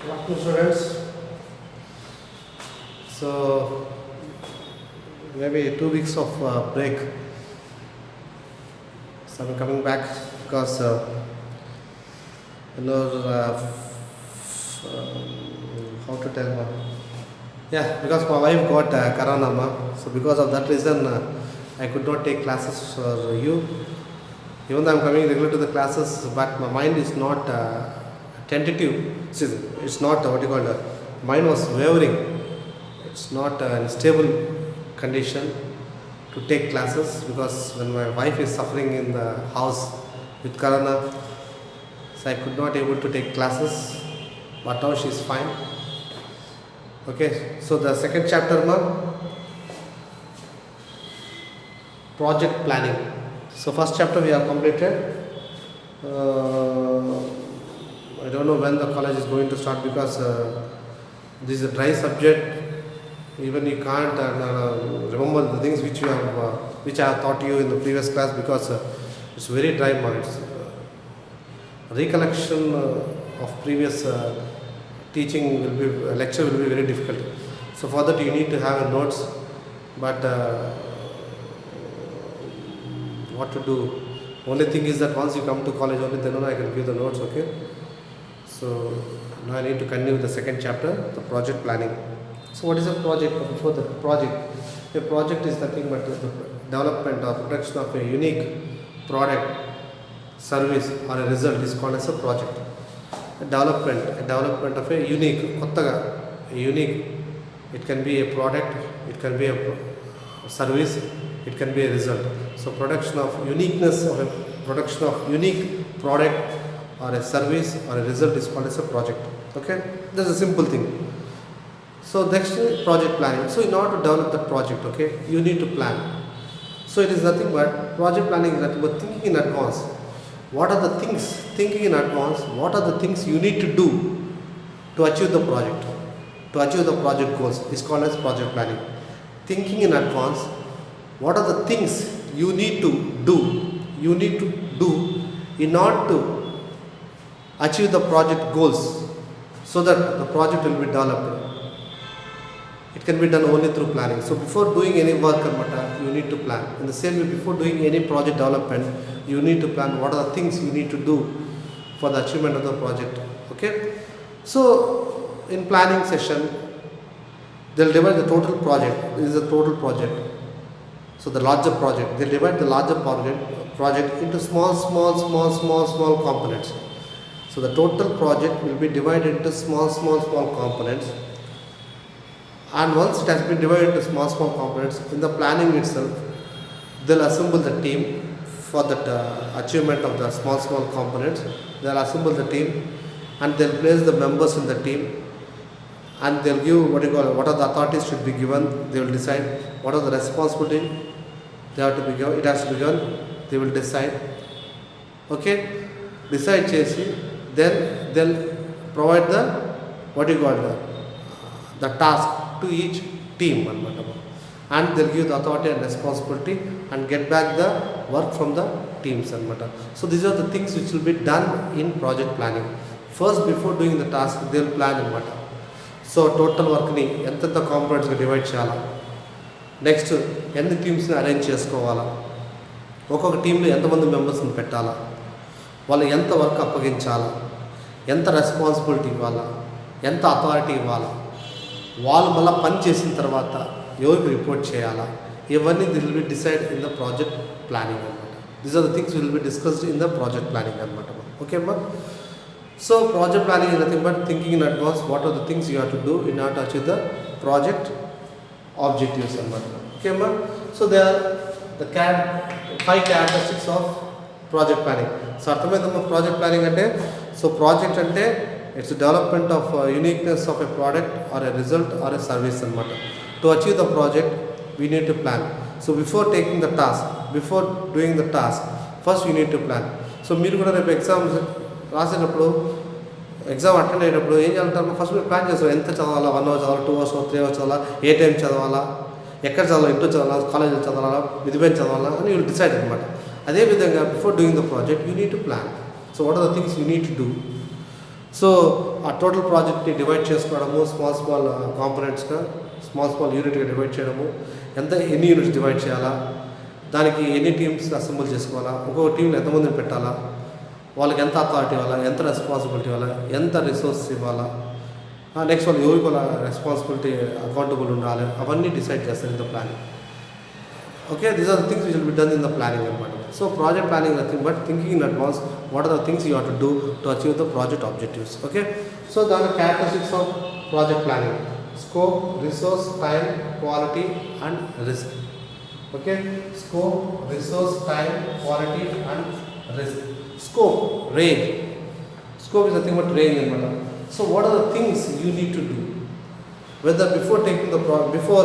Welcome students. So maybe 2 weeks of break. So I'm coming back because you know how to tell yeah, because my wife got corona so because of that reason I could not take classes for you. Even though I'm coming regular to the classes, but my mind is not tentative. It's not what you call mind was wavering. It's not in stable condition to take classes because when my wife is suffering in the house with corona, so I could not able to take classes. But now she's fine. Okay, so the second chapter, project planning. So first chapter we have completed. I don't know when the college is going to start because this is a dry subject. Even you can't remember the things which you have, which I have taught you in the previous class because it's very dry. It's, recollection of previous teaching will be lecture will be very difficult. So for that you need to have a notes, but what to do? Only thing is that once you come to college, only then I can give the notes. Okay. So now I need to continue with the second chapter, the project planning. So what is a project? Before the project, a project is nothing but the development or production of a unique product, service or a result is called as a project. A development of a unique, it can be a product, it can be a service, it can be a result. So production of uniqueness of a production of unique product or a service or a result is called as a project. Okay, that's a simple thing. So next is project planning. So in order to develop that project, okay, you need to plan. So it is nothing but project planning is nothing but thinking in advance. What are the things, thinking in advance, what are the things you need to do to achieve the project, to achieve the project goals is called as project planning. Thinking in advance, what are the things you need to do in order to achieve the project goals so that the project will be developed. It can be done only through planning. So before doing any work, you need to plan. In the same way, before doing any project development, you need to plan what are the things you need to do for the achievement of the project. Okay. So in planning session, they'll divide the total project. This is a total project. So the larger project, they'll divide the larger project into small components. So the total project will be divided into small components. And once it has been divided into small components, in the planning itself, they'll assemble the team for that achievement of the small components. They'll assemble the team and they'll place the members in the team and they'll give what are the authorities should be given. They will decide what are the responsibility they have to be given. It has to be given. They will decide. Okay, decide chesi. Then they'll provide the task to each team and they'll give the authority and responsibility and get back the work from the teams. So these are the things which will be done in project planning. First, before doing the task, they'll plan. So total work ni enta components divide chala. Next, ఎన్ని టీమ్స్ని arrange చేసుకోవాలా, ఒక్కొక్క టీంలో ఎంతమంది మెంబర్స్ని పెట్టాలా, వాళ్ళు ఎంత work అప్పగించాలా, ఎంత రెస్పాన్సిబిలిటీ ఇవ్వాలా, ఎంత అథారిటీ ఇవ్వాలా, వాళ్ళు మళ్ళీ పని చేసిన తర్వాత ఎవరికి రిపోర్ట్ చేయాలా, ఇవన్నీ this will be decide in the project planning అనమాట. These are the things will be discussed in the project planning అనమాట. ఓకే అమ్మా. So project planning is nothing but thinking in advance what are the things you have to do in order to achieve the project objectives అనమాట. Okay అమ్మా. So they are the 5 characteristics of project planning. So అర్థమైందమ్మా project planning అంటే? So project అంటే it's development of uniqueness of a product or a result or a service అనమాట. To achieve the project we need to plan. So before taking the task, before doing the task, first you need to plan. So మీరు కూడా రేపు exams రాసేటప్పుడు, exam attend అయినప్పుడు ఏం చేయాలంటారు? First మీరు plan చేస్తారు. ఎంత చదవాలా, 1 hour చదవాలా, 2 hours 3 hours చదవాలా, ఏ టైం చదవాలా, ఎక్కడ చదవాలా, ఇంట్లో చదవాలా, కాలేజీలో చదవాలా, విధిపైన చదవాలా అని యూ డిసైడ్ అనమాట. అదేవిధంగా before doing the project you need to plan. So what are the things you need to do? So ఆ టోటల్ ప్రాజెక్ట్ని డివైడ్ చేసుకోవడము, స్మాల్ కాంపోనెంట్స్గా స్మాల్ యూనిట్గా డివైడ్ చేయడము, ఎన్ని యూనిట్స్ డివైడ్ చేయాలా, దానికి ఎన్ని టీమ్స్ అసెంబుల్ చేసుకోవాలా, ఒక్కొక్క టీంలో ఎంతమందిని పెట్టాలా, వాళ్ళకి ఎంత అథారిటీ ఇవ్వాలా, ఎంత రెస్పాన్సిబిలిటీ ఇవ్వాలా, ఎంత రిసోర్స్ ఇవ్వాలా, నెక్స్ట్ వాళ్ళు ఎవరికి వాళ్ళ రెస్పాన్సిబిలిటీ అకౌంటబుల్ ఉండాలి, అవన్నీ డిసైడ్ చేస్తారు in the planning. Okay, these are the things which will be done in the planning environment. So project planning is nothing but thinking in advance what are the things you have to do to achieve the project objectives. Okay, so there are characteristics of project planning: scope, resource, time, quality and risk. Okay, scope, resource, time, quality and risk. Scope, range. Scope is nothing but range environment. So what are the things you need to do? Whether before taking the before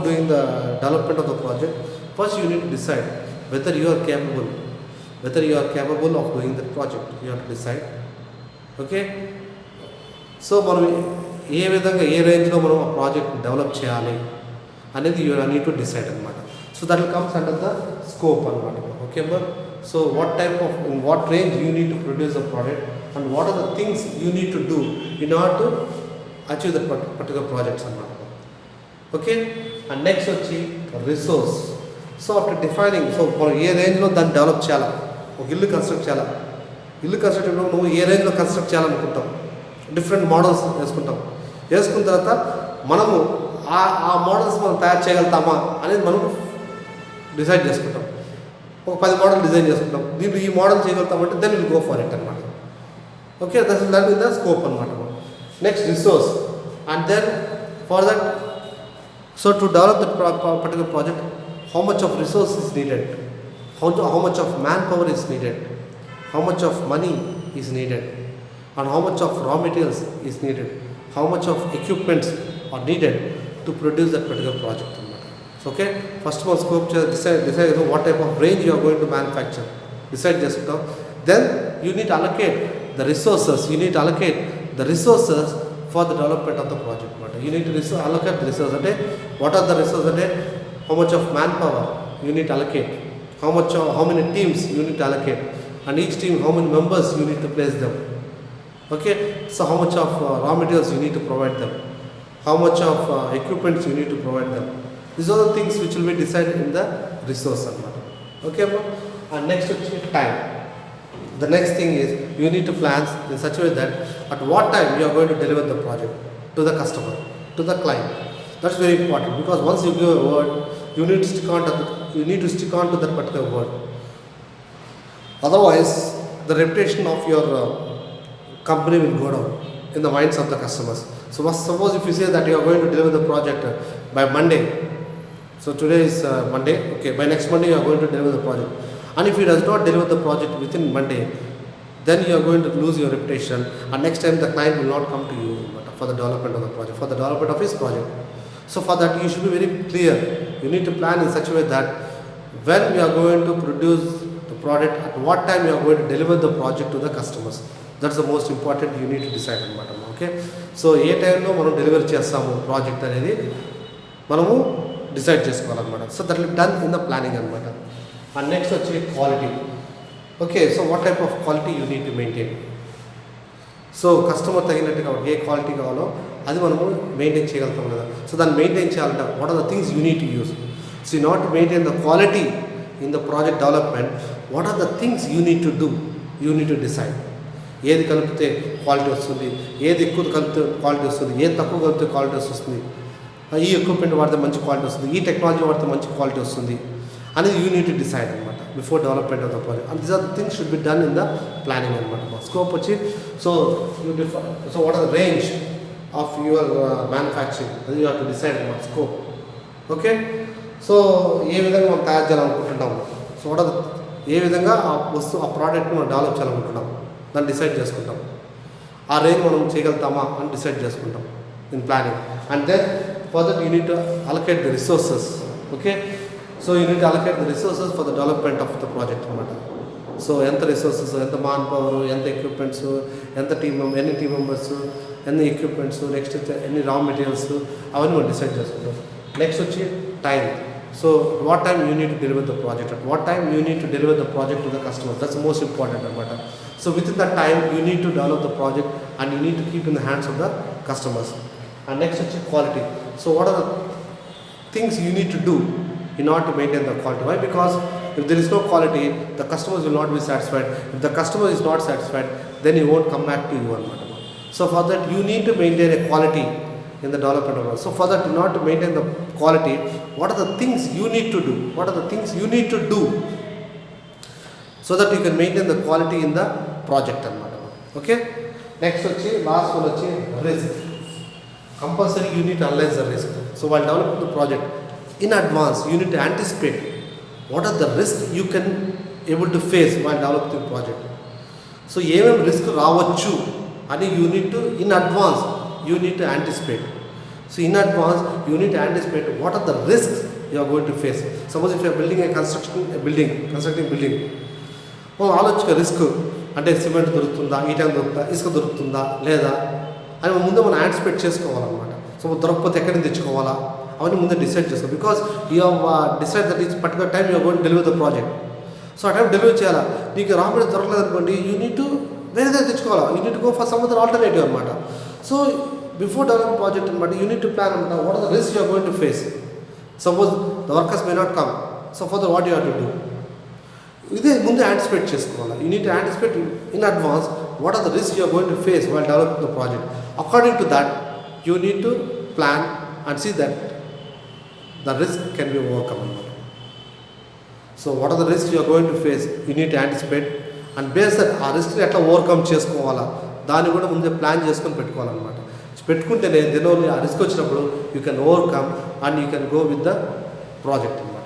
doing the development of the project, first you need to decide whether you are capable of doing that project. You have to decide. Okay, so మనం ఏ విధంగా ఏ రేంజ్లో మనం ఆ project develop చేయాలి అనేది you need to decide అనమాట. So that will comes under the scope అనమాట. Okay but so in what range you need to produce a product and what are the things you need to do in order to achieve that particular projects అన్నమాట. Okay, and next వచ్చి resource. So after defining, so మనం ఏ రేంజ్లో దాన్ని develop చేయాలా, ఒక ఇల్లు construct చేయాలా, ఇల్లు కన్స్ట్రక్ట్ నువ్వు ఏ రేంజ్లో కన్స్ట్రక్ట్ చేయాలనుకుంటాం, డిఫరెంట్ మోడల్స్ వేసుకున్న తర్వాత మనము ఆ మోడల్స్ మనం తయారు చేయగలుగుతామా అనేది మనం డిసైడ్ చేసుకుంటాం. ఒక 10 మోడల్ డిజైన్ చేసుకుంటాం, దీంట్లో ఈ మోడల్ చేయగలుగుతామంటే then will go for it అనమాట. Okay, that is that in the scope అనమాట. Next, resource, and then for that, so to develop that particular project, how much of resource is needed, how much of manpower is needed, how much of money is needed, and how much of raw materials is needed, how much of equipments are needed to produce that particular project. So, okay, first of all, scope decide what type of range you are going to manufacture, decide just now. Then you need to allocate the resources, for the development of the project. You need to allocate the resources. What are the resources? How much of manpower you need to allocate, how many teams you need to allocate, and each team how many members you need to place them. Okay, so how much of raw materials you need to provide them, how much of equipment you need to provide them. These are the things which will be decided in the resource. Okay, and next is time. The next thing is you need to plan in such a way that at what time you are going to deliver the project to the customer, to the client. That's very important, because once you give a word, you need to stick on to that particular word. Otherwise, the reputation of your company will go down in the minds of the customers. So suppose if you say that you are going to deliver the project by Monday, so today is Monday, okay, by next Monday you are going to deliver the project. And if he does not deliver the project within Monday, then you are going to lose your reputation, and next time the client will not come to you for the development of the project, for the development of his project. So for that you should be very clear. You need to plan in such a way that when you are going to produce the product, at what time you are going to deliver the project to the customers. That's the most important. You need to decide అనమాట. Okay, so ఏ టైంలో మనం delivery చేస్తాము project అనేది మనము decide చేసుకోవాలన్నమాట. So that will done in the planning అనమాట. And next వచ్చి quality. Okay, so what type of quality you need to maintain. So customer తగినట్టుగా ఏ క్వాలిటీ కావాలో అది మనము మెయింటైన్ చేయగలుగుతాం కదా. సో దాన్ని మెయింటైన్ చేయాలంటే what are the things you need to use. So you not maintain the quality in the project development, what are the things you need to do, you need to decide. ఏది కలిపితే quality వస్తుంది, ఏది ఎక్కువ కలిపితే quality వస్తుంది, ఏది తక్కువ కలిపితే క్వాలిటీ వస్తుంది, ఈ ఎక్విప్మెంట్ వాడితే మంచి క్వాలిటీ వస్తుంది, ఈ టెక్నాలజీ వాడితే మంచి క్వాలిటీ వస్తుంది అనేది యూ నీడ్ టు డిసైడ్ అనమాట before development of the project. And these are the things should be done in the planning అనమాట. స్కోప్ వచ్చి so what are the range of your manufacturing, అది you have to decide అనమాట scope. Okay, so ఏ విధంగా మనం తయారు చేయాలనుకుంటున్నాము, so what are the ఏ విధంగా ఆ ప్రోడక్ట్ని మనం డెవలప్ చేయాలనుకుంటున్నాం దాన్ని డిసైడ్ చేసుకుంటాం. ఆ రేంజ్ మనం చేయగలుగుతామా అని డిసైడ్ చేసుకుంటాం in planning. And then for that you need to allocate the resources. Okay, so you need to allocate the resources for the development of the project అనమాట. సో ఎంత resources, ఎంత manpower, ఎంత equipments, ఎంత ఎన్ని team members, ఎన్ని equipments, next ఎన్ని raw materials, అవన్నీ మనం డిసైడ్ చేసుకుంటాం. నెక్స్ట్ వచ్చి time. So at what time you need to deliver the project, at what time you need to deliver the project to the customers, that's the most important matter. So within that time you need to develop the project and you need to keep in the hands of the customers. And next is quality. So what are the things you need to do in order to maintain the quality? Why? Because if there is no quality, the customers will not be satisfied. If the customer is not satisfied, then he won't come back to you. So for that you need to maintain a quality in the development of. So for that, in order to maintain the quality, what are the things you need to do? What are the things you need to do so that you can maintain the quality in the project? Okay. Next last one risk. Compulsory you need to analyze the risk. So while developing the project in advance, you need to anticipate what are the risks you can able to face while developing the project. So even risk రావచ్చు అని you need to in advance you need to anticipate. So in advance you need to anticipate what are the risks you are going to face. Suppose if you are building constructing building, ఆలోచించే risk అంటే cement దొరుకుతుందా, eta దొరుకుతుందా, ఇసుక దొరుకుతుందా లేదా అని ముందే మనం యాంటిసిపేట్ చేసుకోవాలన్నమాట. సో దొరకకపోతే ఎక్కడి నుంచి తెచ్చుకోవాలా అవన్నీ ముందే డిసైడ్ చేసుకోవాలి. Because you decide that is particular time you going deliver the project. So ఆ టైం డెలివర్ చేయాలా, నీకు రా మెటీరియల్ దొరకలేదు అనుకోండి, యూ నీడ్ టు వేరే దగ్గర తెచ్చుకోవాలా, you need to go for some other alternative అనమాట. సో బిఫోర్ డెవలపింగ్ ప్రాజెక్ట్ అనమాట యూ నీడ్ టు ప్లాన్ అనమాట what are the risk you are going to face. Suppose the workers may not come, so for the what you have to do, ఇదే ముందు anticipate చేసుకోవాలి. You need to anticipate in advance what are the risk you are going to face while developing the project. According to that you need to plan and see that the risk can be overcome అనమాట. So what are the risk you are going to face you need to anticipate and base that ఆ రిస్క్ని ఎట్లా overcome చేసుకోవాలా దాన్ని కూడా ముందే plan చేసుకొని పెట్టుకోవాలన్నమాట. పెట్టుకుంటేనే దినోని ఆ రిస్క్ వచ్చినప్పుడు you can overcome and you can go with the project అనమాట.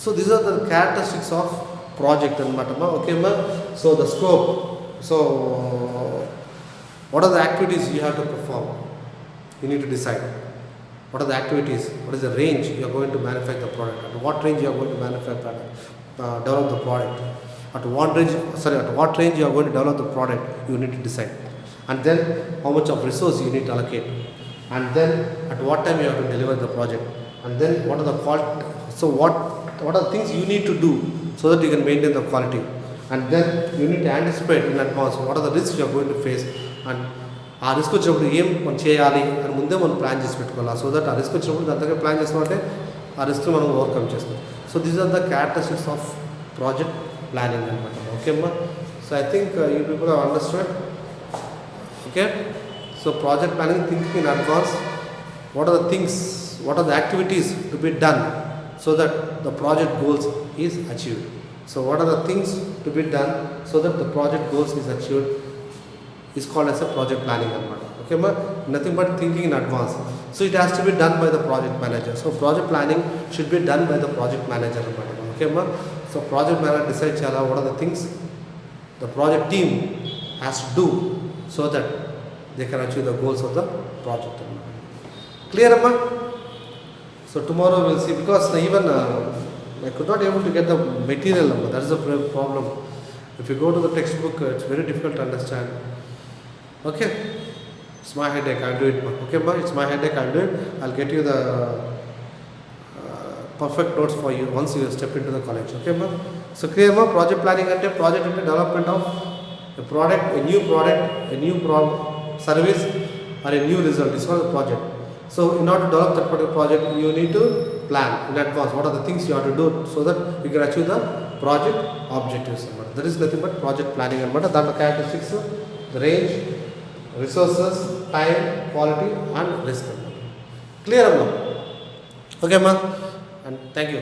So these are the characteristics of project అనమాట. ఓకేమ్మా. So the scope, so what are the activities you have to perform, you need to decide what are the activities, what is the range you are going to manufacture the product, at what range you are going to manufacture develop the product, at what range you are going to develop the product, you need to decide. And then how much of resource you need to allocate, and then at what time you have to deliver the project, and then what are the quality, so what are the things you need to do so that you can maintain the quality, and then you need to anticipate in advance what are the risks you are going to face, and ఆ risk వచ్చినప్పుడు ఏం మనం చేయాలి అని ముందే మనం plan చేసి పెట్టుకోవాలి. సో దట్ ఆ రిస్క్ వచ్చినప్పుడు దాని ప్లాన్ చేసుకుంటే ఆ రిస్క్ మనం ఓవర్కమ్ చేసుకోవాలి. So these are the characteristics of project planning అనమాట. ఓకే అమ్మా. So I think you people have understand. Okay. So project planning, thinking in advance, what are the things, what are the activities to be done so that the project goals is achieved. So what are the things to be done so that the project goals is achieved is called as a project planning anamata. Okay ma, nothing but thinking in advance. So it has to be done by the project manager. So project planning should be done by the project manager anamata. Okay ma. So project manager decide chala what are the things the project team has to do so that they can achieve the goals of the project anamata. Clear amma? So tomorrow we'll see, because even I could not able to get the material amma. That is the problem. If you go to the textbook, it's very difficult to understand. Okay, it's my headache, I'll do it. Okay ma, it's my headache, I'll do it. I'll get you the perfect notes for you once you step into the college. Okay ma. So clear ma, project planning ante project ante development of a product, a new product, a new service or a new result is called a project. So in order to develop that particular project you need to plan in advance what are the things you have to do so that you can achieve the project objectives. That is nothing but project planning anamata. That characteristics, the range, resources, time, quality and risk. Clear amma? Okay ma, and thank you.